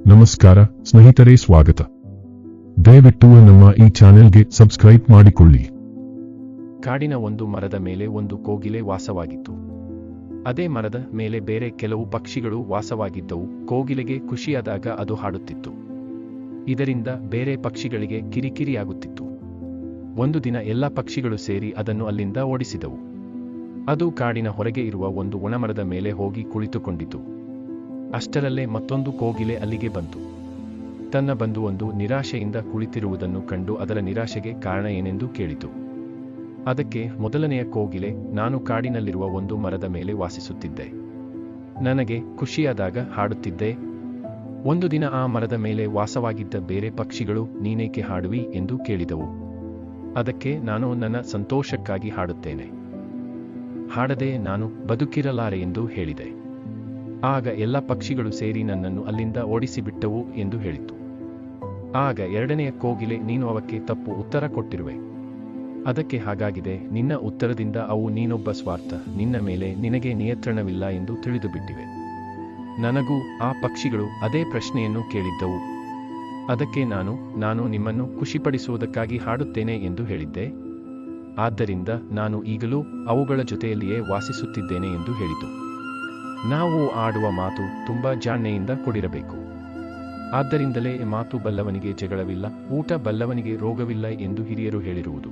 ನಮಸ್ಕಾರ ಸ್ನೇಹಿತರೆ, ಸ್ವಾಗತ. ದಯವಿಟ್ಟು ನಮ್ಮ ಈ ಚಾನೆಲ್ಗೆ ಸಬ್ಸ್ಕ್ರೈಬ್ ಮಾಡಿಕೊಳ್ಳಿ. ಕಾಡಿನ ಒಂದು ಮರದ ಮೇಲೆ ಒಂದು ಕೋಗಿಲೆ ವಾಸವಾಗಿತ್ತು. ಅದೇ ಮರದ ಮೇಲೆ ಬೇರೆ ಕೆಲವು ಪಕ್ಷಿಗಳು ವಾಸವಾಗಿದ್ದವು. ಕೋಗಿಲೆಗೆ ಖುಷಿಯಾದಾಗ ಅದು ಹಾಡುತ್ತಿತ್ತು. ಇದರಿಂದ ಬೇರೆ ಪಕ್ಷಿಗಳಿಗೆ ಕಿರಿಕಿರಿಯಾಗುತ್ತಿತ್ತು. ಒಂದು ದಿನ ಎಲ್ಲ ಪಕ್ಷಿಗಳು ಸೇರಿ ಅದನ್ನು ಅಲ್ಲಿಂದ ಓಡಿಸಿದವು. ಅದು ಕಾಡಿನ ಹೊರಗೆ ಇರುವ ಒಂದು ಒಣಮರದ ಮೇಲೆ ಹೋಗಿ ಕುಳಿತುಕೊಂಡಿತು. ಅಷ್ಟರಲ್ಲೇ ಮತ್ತೊಂದು ಕೋಗಿಲೆ ಅಲ್ಲಿಗೆ ಬಂತು. ತನ್ನ ಬಂಧು ಒಂದು ನಿರಾಶೆಯಿಂದ ಕುಳಿತಿರುವುದನ್ನು ಕಂಡು ಅದರ ನಿರಾಶೆಗೆ ಕಾರಣ ಏನೆಂದು ಕೇಳಿತು. ಅದಕ್ಕೆ ಮೊದಲನೆಯ ಕೋಗಿಲೆ, ನಾನು ಕಾಡಿನಲ್ಲಿರುವ ಒಂದು ಮರದ ಮೇಲೆ ವಾಸಿಸುತ್ತಿದ್ದೆ. ನನಗೆ ಖುಷಿಯಾದಾಗ ಹಾಡುತ್ತಿದ್ದೆ. ಒಂದು ದಿನ ಆ ಮರದ ಮೇಲೆ ವಾಸವಾಗಿದ್ದ ಬೇರೆ ಪಕ್ಷಿಗಳು ನೀನೇಕೆ ಹಾಡುವಿ ಎಂದು ಕೇಳಿದವು. ಅದಕ್ಕೆ ನಾನು ನನ್ನ ಸಂತೋಷಕ್ಕಾಗಿ ಹಾಡುತ್ತೇನೆ, ಹಾಡದೆ ನಾನು ಬದುಕಿರಲಾರೆ ಎಂದು ಹೇಳಿದೆ. ಆಗ ಎಲ್ಲ ಪಕ್ಷಿಗಳು ಸೇರಿ ನನ್ನನ್ನು ಅಲ್ಲಿಂದ ಓಡಿಸಿಬಿಟ್ಟವು ಎಂದು ಹೇಳಿತು. ಆಗ ಎರಡನೆಯ ಕೋಗಿಲೆ, ನೀನು ಅವಕ್ಕೆ ತಪ್ಪು ಉತ್ತರ ಕೊಟ್ಟಿರುವೆ. ಅದಕ್ಕೆ ಹಾಗಾಗಿದೆ, ನಿನ್ನ ಉತ್ತರದಿಂದ ಅವು ನೀನೊಬ್ಬ ಸ್ವಾರ್ಥ, ನಿನ್ನ ಮೇಲೆ ನಿನಗೆ ನಿಯಂತ್ರಣವಿಲ್ಲ ಎಂದು ತಿಳಿದುಬಿಟ್ಟಿವೆ. ನನಗೂ ಆ ಪಕ್ಷಿಗಳು ಅದೇ ಪ್ರಶ್ನೆಯನ್ನು ಕೇಳಿದ್ದವು. ಅದಕ್ಕೆ ನಾನು ನಿಮ್ಮನ್ನು ಖುಷಿಪಡಿಸುವುದಕ್ಕಾಗಿ ಹಾಡುತ್ತೇನೆ ಎಂದು ಹೇಳಿದ್ದೆ. ಆದ್ದರಿಂದ ನಾನು ಈಗಲೂ ಅವುಗಳ ಜೊತೆಯಲ್ಲಿಯೇ ವಾಸಿಸುತ್ತಿದ್ದೇನೆ ಎಂದು ಹೇಳಿತು. ನಾವು ಆಡುವ ಮಾತು ತುಂಬಾ ಜಾಣ್ಮೆಯಿಂದ ಕೂಡಿರಬೇಕು. ಆದ್ದರಿಂದಲೇ ಮಾತು ಬಲ್ಲವನಿಗೆ ಜಗಳವಿಲ್ಲ, ಊಟ ಬಲ್ಲವನಿಗೆ ರೋಗವಿಲ್ಲ ಎಂದು ಹಿರಿಯರು ಹೇಳಿರುವುದು.